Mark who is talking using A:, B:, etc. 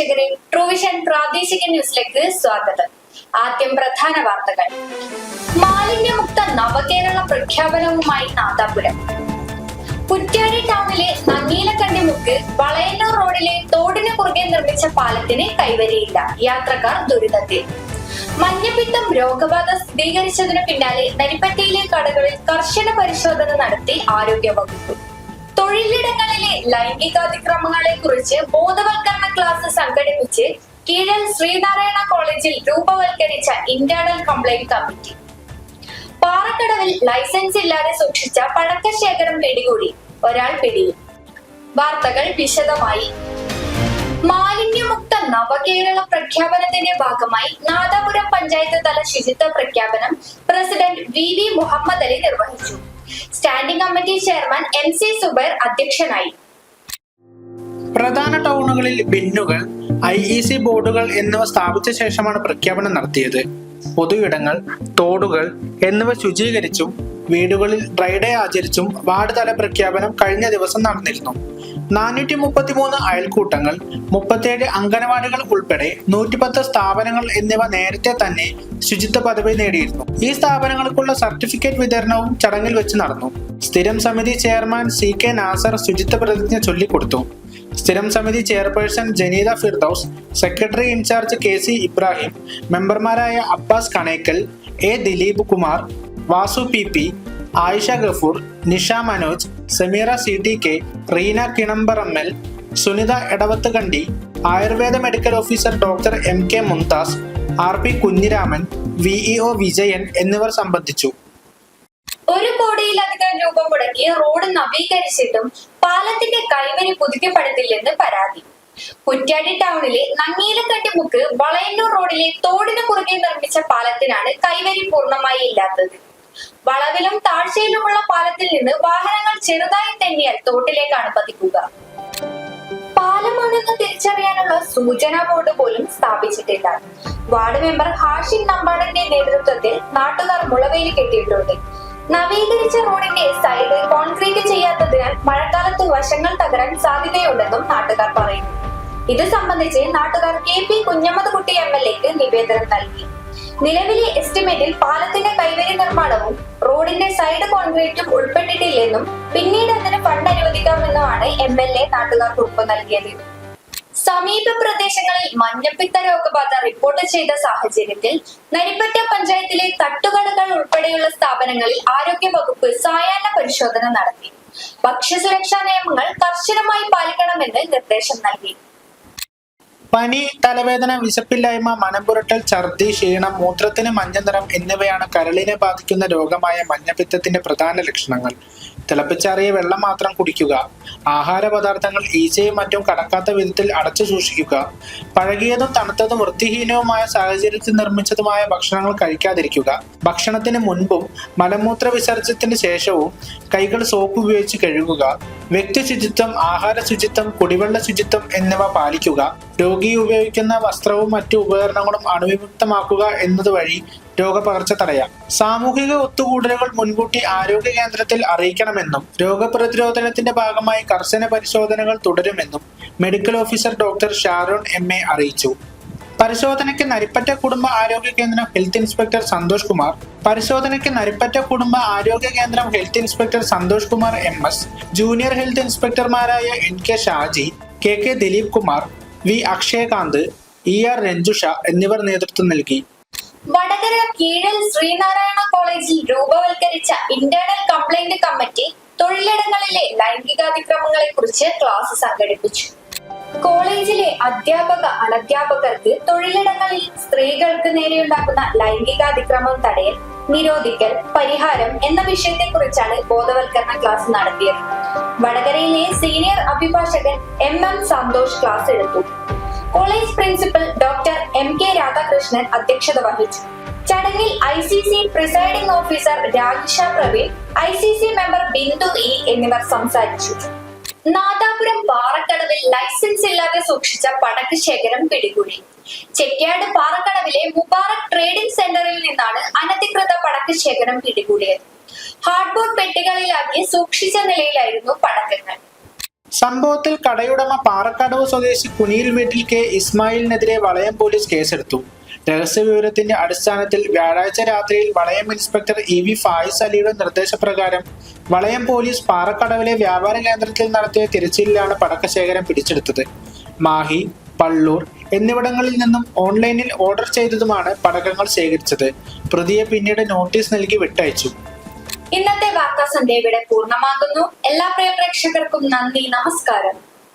A: പ്രേക്ഷകരെ ട്രൂവിഷൻ പ്രാദേശിക ന്യൂസിലേക്ക് സ്വാഗതം. ആദ്യം പ്രധാന വാർത്തകൾ. മാലിന്യമുക്ത നവകേരള പ്രഖ്യാപനവുമായി നാദാപുരം. കുറ്റ്യാടി ടൗണിലെ നങ്ങീലക്കണ്ടിമുക്ക് വളയന്നൂർ റോഡിലെ തോടിന് കുറുകെ നിർമ്മിച്ച പാലത്തിന് കൈവരിയില്ല. യാത്രക്കാർ ദുരിതത്തിൽ. മഞ്ഞപ്പിത്തം രോഗബാധ സ്ഥിരീകരിച്ചതിനു പിന്നാലെ നരിപ്പറ്റയിലെ കടകളിൽ കർശന പരിശോധന നടത്തി ആരോഗ്യവകുപ്പ്. തൊഴിലിടങ്ങളിലെ ലൈംഗികാതിക്രമങ്ങളെ കുറിച്ച് ബോധവൽക്കരണ ക്ലാസ് സംഘടിപ്പിച്ച് കീഴൽ ശ്രീനാരായണ കോളേജിൽ രൂപവൽക്കരിച്ച ഇന്റേണൽ കംപ്ലൈന്റ് കമ്മിറ്റി. പാറക്കടവിൽ ലൈസൻസ് ഇല്ലാതെ സൂക്ഷിച്ച പടക്കശേഖരം പിടികൂടി, ഒരാൾ പിടിയിൽ. വാർത്തകൾ വിശദമായി. മാലിന്യമുക്ത നവകേരള പ്രഖ്യാപനത്തിന്റെ ഭാഗമായി നാദാപുരം പഞ്ചായത്ത് തല ശുചിത്വ പ്രഖ്യാപനം പ്രസിഡന്റ് വി മുഹമ്മദ് അലി നിർവഹിച്ചു. Standing committee chairman MC Subair അധ്യക്ഷനായി.
B: പ്രധാന ടൗണുകളിൽ ബിന്നുകൾ, IEC ബോർഡുകൾ എന്നിവ സ്ഥാപിച്ച ശേഷമാണ് പ്രഖ്യാപനം നടത്തിയത്. പൊതു ഇടങ്ങൾ, തോടുകൾ എന്നിവ ശുചീകരിച്ചും വീടുകളിൽ ഡ്രൈ ഡേ ആചരിച്ചും വാർഡ് തല പ്രഖ്യാപനം കഴിഞ്ഞ ദിവസം നടന്നിരുന്നു. 433 അയൽക്കൂട്ടങ്ങൾ, 37 അംഗനവാടികൾ ഉൾപ്പെടെ 110 സ്ഥാപനങ്ങൾ എന്നിവ നേരത്തെ തന്നെ ശുചിത്വ പദവി നേടിയിരുന്നു. ഈ സ്ഥാപനങ്ങൾക്കുള്ള സർട്ടിഫിക്കറ്റ് വിതരണവും ചടങ്ങിൽ വെച്ച് നടന്നു. സ്ഥിരം സമിതി ചെയർമാൻ CK നാസർ ശുചിത്വ പ്രതിജ്ഞ ചൊല്ലിക്കൊടുത്തു. സ്ഥിരം സമിതി chairperson Janeeda Firdaus, secretary in charge KC Ibrahim, മെമ്പർമാരായ Abbas Kanekkal, A Dileep Kumar, Vasu PP, Ayisha Gafoor, Nisha Manoj, Sameera CTK, Reena Kinamparammal, Sunitha Edavathukandi, Ayurveda medical officer doctor MK Mumtaz, RP Kunhiraman, VEO Vijayan എന്നിവർ സംബന്ധിച്ചു.
A: 1 കോടിയിലധികം രൂപ മുടക്കി റോഡ് നവീകരിച്ചിട്ടും പാലത്തിന്റെ കൈവരി പുതുക്കപ്പെടുത്തില്ലെന്ന് പരാതി. കുറ്റ്യാടി ടൗണിലെ നങ്ങീലക്കണ്ടിമുക്ക് വളയന്നൂർ റോഡിലെ തോടിന് കുറുകെ നിർമ്മിച്ച പാലത്തിനാണ് കൈവരി പൂർണ്ണമായി ഇല്ലാത്തത്. വളവിലും താഴ്ചയിലുമുള്ള പാലത്തിൽ നിന്ന് വാഹനങ്ങൾ ചെറുതായി തെന്നിയാൽ തോട്ടിലേക്കാണ് പതിക്കുക. പാലമാണെന്ന് തിരിച്ചറിയാനുള്ള സൂചനാ ബോർഡ് പോലും സ്ഥാപിച്ചിട്ടില്ല. വാർഡ് മെമ്പർ ഹാഷിം നമ്പാടിന്റെ നേതൃത്വത്തിൽ നാട്ടുകാർ മുളവേലി കെട്ടിയിട്ടുണ്ട്. നവീകരിച്ച റോഡിന്റെ സൈഡ് കോൺക്രീറ്റ് ചെയ്യാത്തതിനാൽ മഴക്കാലത്ത് വശങ്ങൾ തകരാൻ സാധ്യതയുണ്ടെന്നും നാട്ടുകാർ പറയുന്നു. ഇത് സംബന്ധിച്ച് നാട്ടുകാർ KP കുഞ്ഞമ്മദ് കുട്ടി MLAക്ക് നിവേദനം നൽകി. നിലവിലെ എസ്റ്റിമേറ്റിൽ പാലത്തിന്റെ കൈവരി നിർമ്മാണവും റോഡിന്റെ സൈഡ് കോൺക്രീറ്റും ഉൾപ്പെട്ടിട്ടില്ലെന്നും പിന്നീട് അതിന് ഫണ്ട് അനുവദിക്കാമെന്നുമാണ് MLA നാട്ടുകാർക്ക് ഉറപ്പ് നൽകിയത്. സമീപ പ്രദേശങ്ങളിൽ മഞ്ഞപ്പിത്ത രോഗബാധ റിപ്പോർട്ട് ചെയ്ത സാഹചര്യത്തിൽ നരിപ്പറ്റ പഞ്ചായത്തിലെ തട്ടുകടകൾ ഉൾപ്പെടെയുള്ള സ്ഥാപനങ്ങളിൽ ആരോഗ്യവകുപ്പ് സായാഹ്ന പരിശോധന നടത്തി. ഭക്ഷ്യസുരക്ഷാ നിയമങ്ങൾ കർശനമായി പാലിക്കണമെന്ന് നിർദ്ദേശം നൽകി.
B: പനി, തലവേദന, വിശപ്പില്ലായ്മ, മനംപുരട്ടൽ, ഛർദി, ക്ഷീണം, മൂത്രത്തിന് മഞ്ഞനിറം എന്നിവയാണ് കരളിനെ ബാധിക്കുന്ന രോഗമായ മഞ്ഞപ്പിത്തത്തിന്റെ പ്രധാന ലക്ഷണങ്ങൾ. തിളപ്പിച്ചാറിയ വെള്ളം മാത്രം കുടിക്കുക, ആഹാര പദാർത്ഥങ്ങൾ ഈച്ചയും മറ്റും കടക്കാത്ത വിധത്തിൽ അടച്ചു സൂക്ഷിക്കുക, പഴകിയതും തണുത്തതും വൃത്തിഹീനവുമായ സാഹചര്യത്തിൽ നിർമ്മിച്ചതുമായ ഭക്ഷണങ്ങൾ കഴിക്കാതിരിക്കുക, ഭക്ഷണത്തിന് മുൻപും മലമൂത്ര വിസർജ്യത്തിന് ശേഷവും കൈകൾ സോപ്പ് ഉപയോഗിച്ച് കഴുകുക, വ്യക്തി ശുചിത്വം, ആഹാര ശുചിത്വം, കുടിവെള്ള ശുചിത്വം എന്നിവ പാലിക്കുക, രോഗി ഉപയോഗിക്കുന്ന വസ്ത്രവും മറ്റു ഉപകരണങ്ങളും അണുവിമുക്തമാക്കുക എന്നതുവഴി രോഗപകർച്ച തടയാം. സാമൂഹിക ഒത്തുകൂടലുകൾ മുൻകൂട്ടി ആരോഗ്യ കേന്ദ്രത്തിൽ അറിയിക്കണമെന്നും രോഗപ്രതിരോധനത്തിന്റെ ഭാഗമായി കർശന പരിശോധനകൾ തുടരുമെന്നും medical officer doctor Sharon MA അറിയിച്ചു. പരിശോധനയ്ക്ക് നരിപ്പറ്റ കുടുംബ ആരോഗ്യ കേന്ദ്രം health inspector Santhosh Kumar, Santhosh Kumar MS, junior health ഇൻസ്പെക്ടർമാരായ NK Shaji, KK Dileep Kumar, V Akshayakanth, ER Ranjusha എന്നിവർ നേതൃത്വം നൽകി.
A: വടകര കീഴൽ ശ്രീനാരായണ കോളേജിൽ രൂപവൽക്കരിച്ച ഇന്റേണൽ കംപ്ലൈന്റ് കമ്മിറ്റി തൊഴിലിടങ്ങളിലെ ലൈംഗികാതിക്രമങ്ങളെ കുറിച്ച് ക്ലാസ് സംഘടിപ്പിച്ചു. കോളേജിലെ അധ്യാപക അനധ്യാപകർക്ക് തൊഴിലിടങ്ങളിൽ സ്ത്രീകൾക്ക് നേരെയുണ്ടാകുന്ന ലൈംഗികാതിക്രമം തടയൽ, നിരോധിക്കൽ, പരിഹാരം എന്ന വിഷയത്തെ കുറിച്ചാണ് ബോധവൽക്കരണ ക്ലാസ് നടത്തിയത്. വടകരയിലെ സീനിയർ അഭിഭാഷകൻ MM സന്തോഷ് ക്ലാസ് എടുത്തു. College principal doctor MK Radhakrishnan അധ്യക്ഷത വഹിച്ചു. ചടങ്ങിൽ ICC presiding officer Rajisha Praveen, ICC member Bindu E എന്നിവർ സംസാരിച്ചു. നാദാപുരം പാറക്കടവിൽ ലൈസൻസ് ഇല്ലാതെ സൂക്ഷിച്ച പടക്കശേഖരം പിടികൂടി. ചെക്യാട് പാറക്കടവിലെ മുബാറക് ട്രേഡിംഗ് സെന്ററിൽ നിന്നാണ് അനധികൃത പടക്കശേഖരം പിടികൂടിയത്. ഹാർഡ്ബോർഡ് പെട്ടികളിലാക്കി സൂക്ഷിച്ച നിലയിലായിരുന്നു പടക്കങ്ങൾ.
B: സംഭവത്തിൽ കടയുടമ പാറക്കടവ് സ്വദേശി കുനിയിൽ വീട്ടിൽ കെ ഇസ്മായിലിനെതിരെ വളയം പോലീസ് കേസെടുത്തു. രഹസ്യവിവരത്തിന്റെ അടിസ്ഥാനത്തിൽ വ്യാഴാഴ്ച രാത്രിയിൽ വളയം ഇൻസ്പെക്ടർ EV ഫായിസ് അലിയുടെ നിർദ്ദേശപ്രകാരം വളയം പോലീസ് പാറക്കടവിലെ വ്യാപാര കേന്ദ്രത്തിൽ നടത്തിയ തിരച്ചിലിലാണ് പടക്കശേഖരം പിടിച്ചെടുത്തത്. മാഹി, പള്ളൂർ എന്നിവിടങ്ങളിൽ നിന്നും ഓൺലൈനിൽ ഓർഡർ ചെയ്തതുമാണ് പടക്കങ്ങൾ ശേഖരിച്ചത്. പ്രതിയെ പിന്നീട് നോട്ടീസ് നൽകി വിട്ടയച്ചു.
A: ഇന്നത്തെ വാർത്താ സന്ധ്യ ഇവിടെ പൂർണ്ണമാകുന്നു. എല്ലാ പ്രിയ പ്രേക്ഷകർക്കും നന്ദി, നമസ്കാരം.